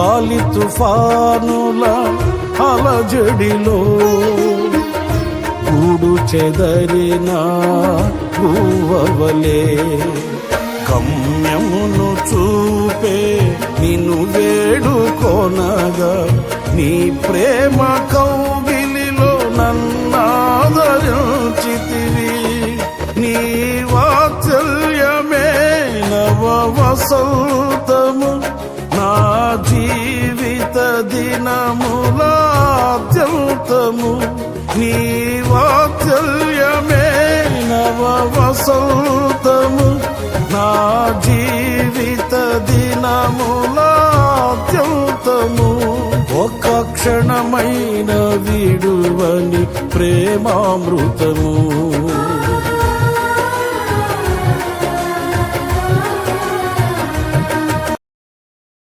గాలి తుఫానుల అలజడిలో కూడు చెదరిన గువ్వవలే గమ్యమును చూపే నిన్ను వేడుకొనగా నీ ప్రేమ కౌగిలిలో నన్నాదరించితివి. నీ వాత్సల్యమే నవ వసంతము నా జీవిత దినములాద్యంతము. నీ వాత్సల్యమే నవ వసంతము నా జీవిత దినములాద్యంతము. ఒక క్షణమైన విడువని ప్రేమామృతము.